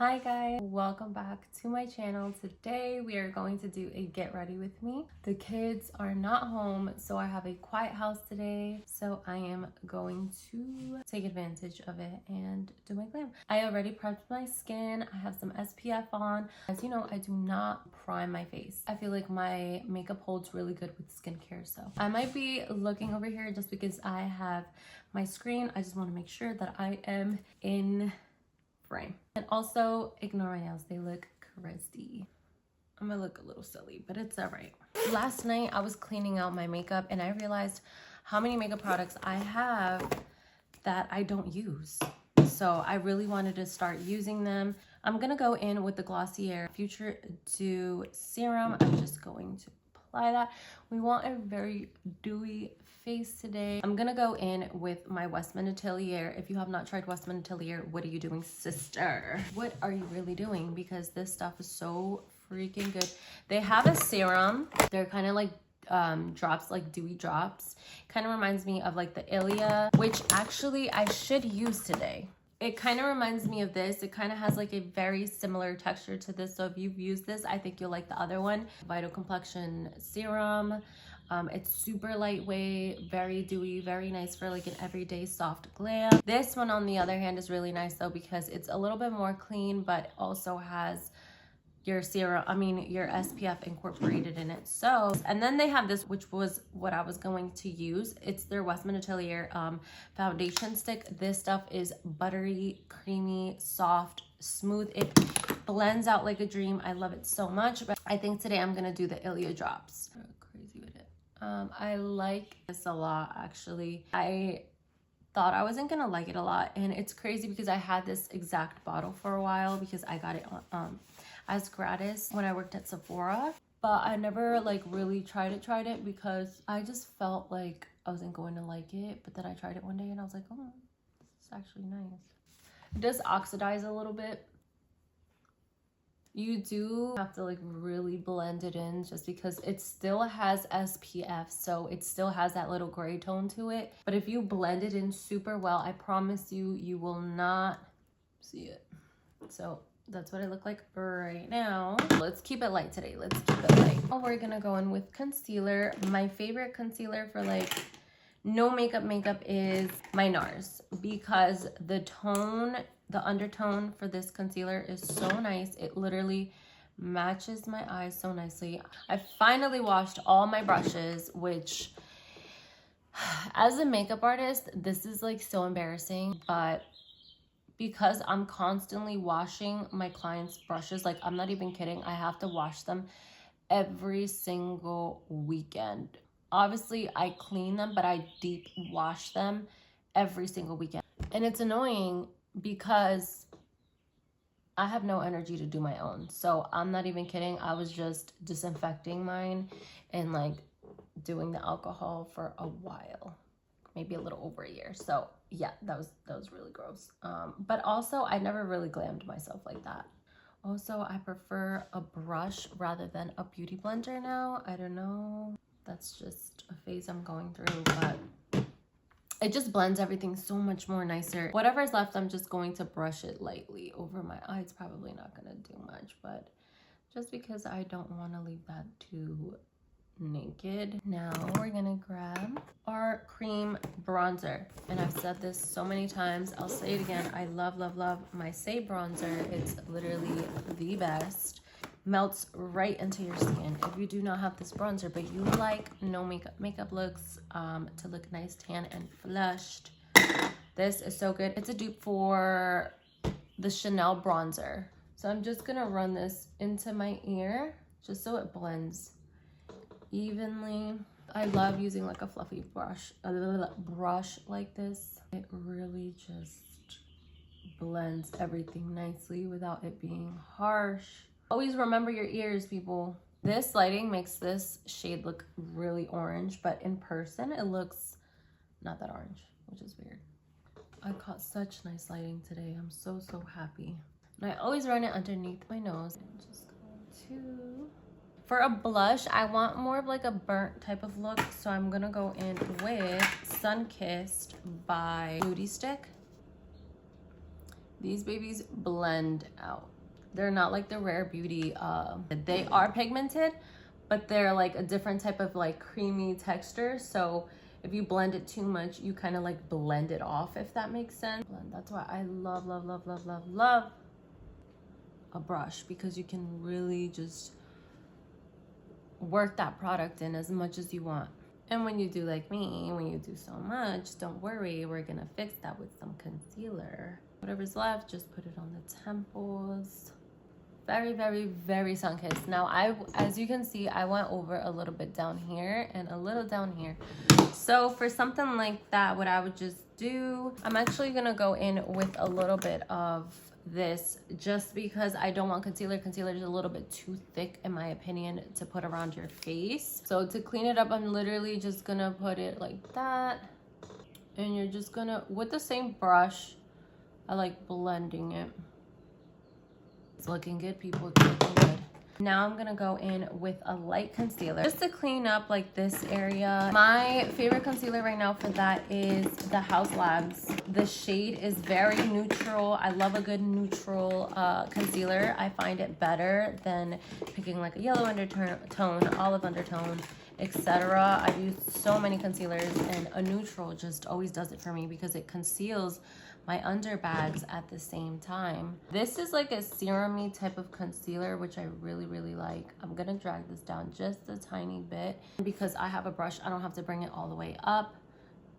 Hi guys, welcome back to my channel. Today we are going to do a get ready with me. The kids are not home, so I have a quiet house today, so I am going to take advantage of it and do my glam. I already prepped my skin. I have some SPF on. As you know, I do not prime my face. I feel like my makeup holds really good with skincare, so I might be looking over here just because I have my screen. I just want to make sure that I am in frame. And also ignore my nails, they look crusty. I'm gonna look a little silly, but it's all right. Last night I was cleaning out my makeup and I realized how many makeup products I have that I don't use. So I really wanted to start using them. I'm gonna go in with the Glossier Future Dew Serum. I'm just going to apply that. We want a very dewy face today. I'm gonna go in with my Westman Atelier. If you have not tried Westman Atelier, what are you doing, sister? What are you really doing? Because this stuff is so freaking good. They have a serum. They're kind of like drops, like dewy drops. Kind of reminds me of like the Ilia, which actually I should use today. It kind of reminds me of this. It kind of has like a very similar texture to this. So if you've used this, I think you'll like the other one. Vital Complexion Serum. It's super lightweight, very dewy, very nice for like an everyday soft glam. This one on the other hand is really nice though because it's a little bit more clean, but also has your your SPF incorporated in it. So, and then they have this, which was what I was going to use. It's their Westman Atelier foundation stick. This stuff is buttery, creamy, soft, smooth. It blends out like a dream. I love it so much. But I think today I'm gonna do the Ilia drops. Crazy with it. I like this a lot actually. I thought I wasn't gonna like it a lot, and it's crazy because I had this exact bottle for a while because I got it as gratis when I worked at Sephora, but I never like really tried it because I just felt like I wasn't going to like it. But then I tried it one day and I was like, oh, this is actually nice. It does oxidize a little bit. You do have to like really blend it in just because it still has SPF, so it still has that little gray tone to it. But if you blend it in super well, I promise you, you will not see it. So that's what I look like right now. Let's keep it light today. Let's keep it light. Now we're gonna go in with concealer. My favorite concealer for like no makeup is my NARS because the undertone for this concealer is so nice. It literally matches my eyes so nicely. I finally washed all my brushes, which as a makeup artist, this is like so embarrassing, but because I'm constantly washing my clients' brushes, like I'm not even kidding, I have to wash them every single weekend. Obviously, I clean them, but I deep wash them every single weekend. And it's annoying because I have no energy to do my own. So I'm not even kidding. I was just disinfecting mine and like doing the alcohol for a while, maybe a little over a year. So yeah, that was really gross. But also I never really glammed myself like that. Also, I prefer a brush rather than a beauty blender now. I don't know. That's just a phase I'm going through, but it just blends everything so much more nicer. Whatever's left, I'm just going to brush it lightly over my eye. It's probably not gonna do much, but just because I don't want to leave that too naked. Now we're gonna grab our cream bronzer, and I've said this so many times, I'll say it again. I love my Say bronzer. It's literally the best. Melts right into your skin. If you do not have this bronzer but you like no makeup looks to look nice, tan and flushed, this is so good. It's a dupe for the Chanel bronzer. So I'm just gonna run this into my ear just so it blends evenly. I love using like a fluffy brush like this. It really just blends everything nicely without it being harsh. Always remember your ears, people. This lighting makes this shade look really orange, but in person it looks not that orange, which is weird. I caught such nice lighting today. I'm so happy. And I always run it underneath my nose. And just go to... For a blush, I want more of like a burnt type of look, so I'm gonna go in with Sunkissed by Beauty Stick. These babies blend out. They're not like the Rare Beauty. They are pigmented, but they're like a different type of like creamy texture. So if you blend it too much, you kind of like blend it off, if that makes sense. That's why I love, love, love, love, love, love a brush, because you can really just work that product in as much as you want. And when you do like me, when you do so much, don't worry, we're gonna fix that with some concealer. Whatever's left, just put it on the temples. Very, very, very sun-kissed. Now, as you can see, I went over a little bit down here and a little down here. So for something like that, what I would just do, I'm actually gonna go in with a little bit of this, just because I don't want concealer. Concealer is a little bit too thick, in my opinion, to put around your face. So to clean it up, I'm literally just gonna put it like that. And you're just gonna, with the same brush, I like blending it. It's looking good, people. It's looking good. Now I'm gonna go in with a light concealer just to clean up like this area. My favorite concealer right now for that is the House Labs. The shade is very neutral. I love a good neutral concealer. I find it better than picking like a yellow undertone, olive undertone, etc. I've used so many concealers, and a neutral just always does it for me because it conceals my underbags at the same time. This is like a serum-y type of concealer, which I really, really like. I'm gonna drag this down just a tiny bit. Because I have a brush, I don't have to bring it all the way up.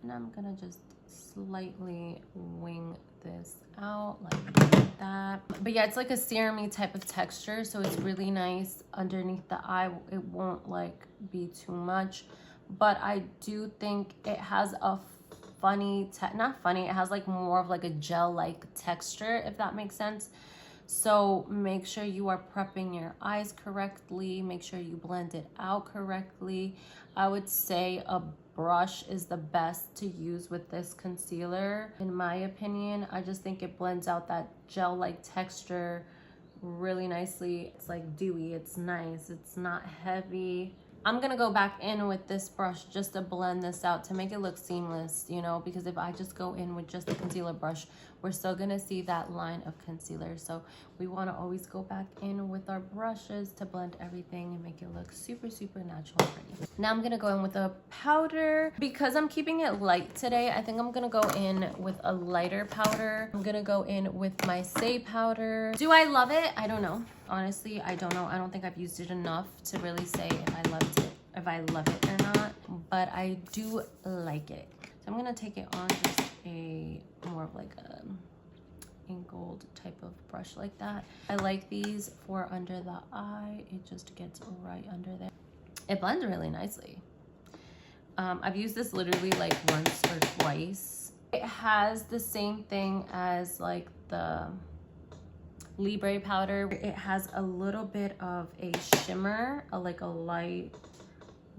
And I'm gonna just slightly wing this out like that. But yeah, it's like a serum-y type of texture, so it's really nice underneath the eye. It won't like be too much, but I do think it has a funny, not funny, it has like more of like a gel-like texture, if that makes sense. So make sure you are prepping your eyes correctly. Make sure you blend it out correctly. I would say a brush is the best to use with this concealer, in my opinion. I just think it blends out that gel-like texture really nicely. It's like dewy, it's nice, it's not heavy. I'm gonna go back in with this brush just to blend this out to make it look seamless, you know, because if I just go in with just the concealer brush, we're still gonna see that line of concealer. So we wanna always go back in with our brushes to blend everything and make it look super, super natural and pretty. Now I'm gonna go in with a powder. Because I'm keeping it light today, I think I'm gonna go in with a lighter powder. I'm gonna go in with my Say powder. Do I love it? I don't know. Honestly, I don't know. I don't think I've used it enough to really say if I loved it, if I love it or not, but I do like it. So I'm gonna take it on just a more of like a angled type of brush like that. I like these for under the eye. It just gets right under there. It blends really nicely. I've used this literally like once or twice. It has the same thing as like the Libre powder. It has a little bit of a shimmer, like a light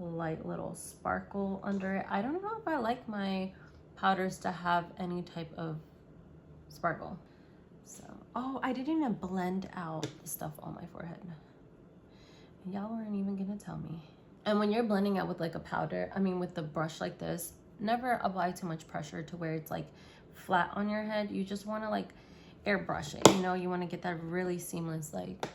little sparkle under it. I don't know if I like my powders to have any type of sparkle. So, oh, I didn't even blend out the stuff on my forehead. Y'all weren't even gonna tell me. And when you're blending out with like a powder, I mean with the brush like this, never apply too much pressure to where it's like flat on your head. You just wanna like airbrush it, you know, you want to get that really seamless like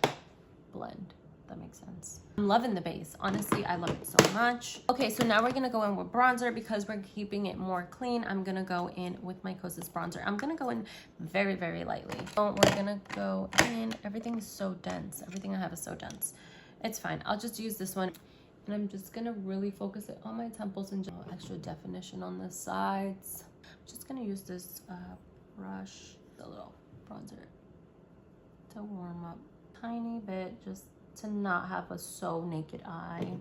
blend. That makes sense. I'm loving the base. Honestly, I love it so much. Okay, so now we're gonna go in with bronzer because we're keeping it more clean. I'm gonna go in with my Kosas bronzer. I'm gonna go in very, very lightly. So we're gonna go in. Everything is so dense. Everything I have is so dense. It's fine. I'll just use this one. And I'm just gonna really focus it on my temples and just extra definition on the sides. I'm just gonna use this brush, the little bronzer, to warm up a tiny bit, just to not have a so naked eye.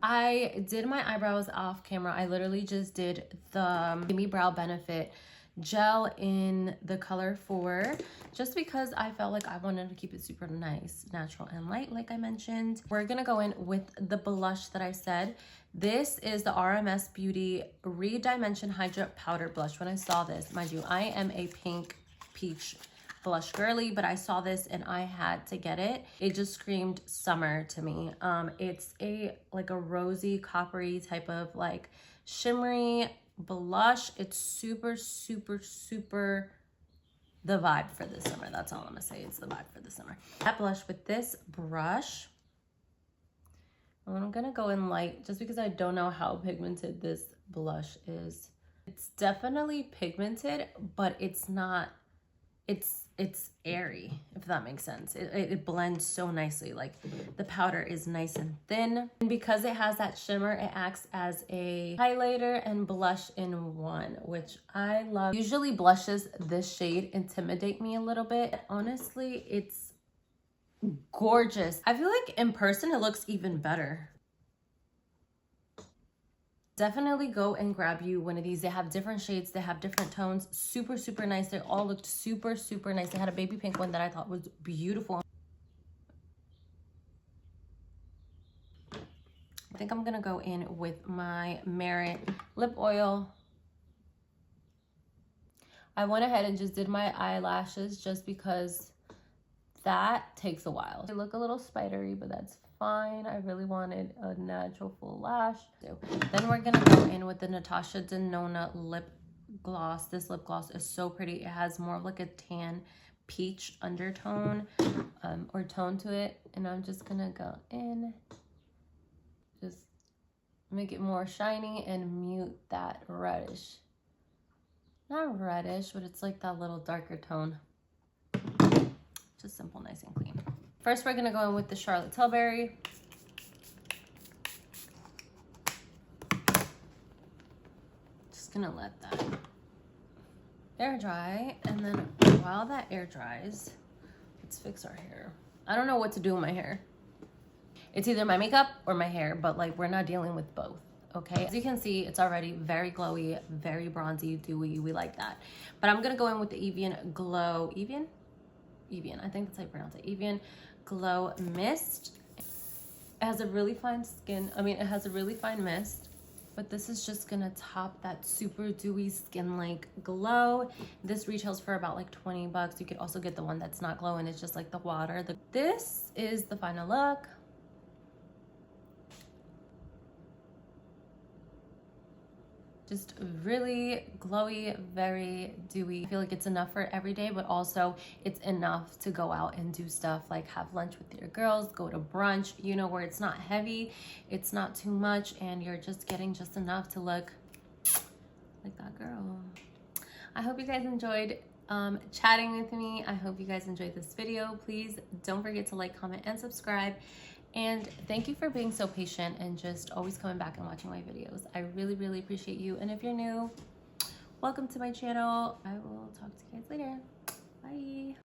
I did my eyebrows off camera. I literally just did the Baby Brow Benefit gel in the color 4, just because I felt like I wanted to keep it super nice, natural, and light, like I mentioned. We're gonna go in with the blush that I said. This is the RMS Beauty Redimension Hydra Powder Blush. When I saw this, mind you, I am a pink peach blush girly, but I saw this and I had to get it. It just screamed summer to me. It's a like a rosy, coppery type of like shimmery blush. It's super, super, super the vibe for the summer. That's all I'm gonna say. It's the vibe for the summer. That blush with this brush. I'm gonna go in light just because I don't know how pigmented this blush is. It's definitely pigmented, but it's not, it's airy, if that makes sense. It blends so nicely. Like the powder is nice and thin. And because it has that shimmer, it acts as a highlighter and blush in one, which I love. Usually blushes this shade intimidate me a little bit. Honestly, it's gorgeous. I feel like in person it looks even better. Definitely go and grab you one of these. They have different shades, they have different tones. Super, super nice. They all looked super, super nice. They had a baby pink one that I thought was beautiful. I think I'm gonna go in with my Merit lip oil. I went ahead and just did my eyelashes just because that takes a while. They look a little spidery, but that's fine. I really wanted a natural full lash. Then we're gonna go in with the Natasha Denona lip gloss. This lip gloss is so pretty. It has more of like a tan peach undertone or tone to it. And I'm just gonna go in, just make it more shiny and mute that reddish. Not reddish, but it's like that little darker tone. Just simple, nice and clean. First, we're gonna go in with the Charlotte Tilbury. Just gonna let that air dry, and then while that air dries, let's fix our hair. I don't know what to do with my hair. It's either my makeup or my hair, but like we're not dealing with both, okay? As you can see, it's already very glowy, very bronzy, dewy. We like that. But I'm gonna go in with the Evian Glow, Evian, I think that's how you pronounce it. Evian Glow Mist. It has a really fine skin. I mean, it has a really fine mist, but this is just gonna top that super dewy skin-like glow. This retails for about like 20 bucks. You could also get the one that's not glowing. It's just like the water. This is the final look. Just really glowy, very dewy. I feel like it's enough for every day, but also it's enough to go out and do stuff like have lunch with your girls, go to brunch, you know, where it's not heavy, it's not too much, and you're just getting just enough to look like that girl. I hope you guys enjoyed chatting with me. I hope you guys enjoyed this video. Please don't forget to like, comment, and subscribe. And thank you for being so patient and just always coming back and watching my videos. I really, really appreciate you. And if you're new, welcome to my channel. I will talk to you guys later. Bye.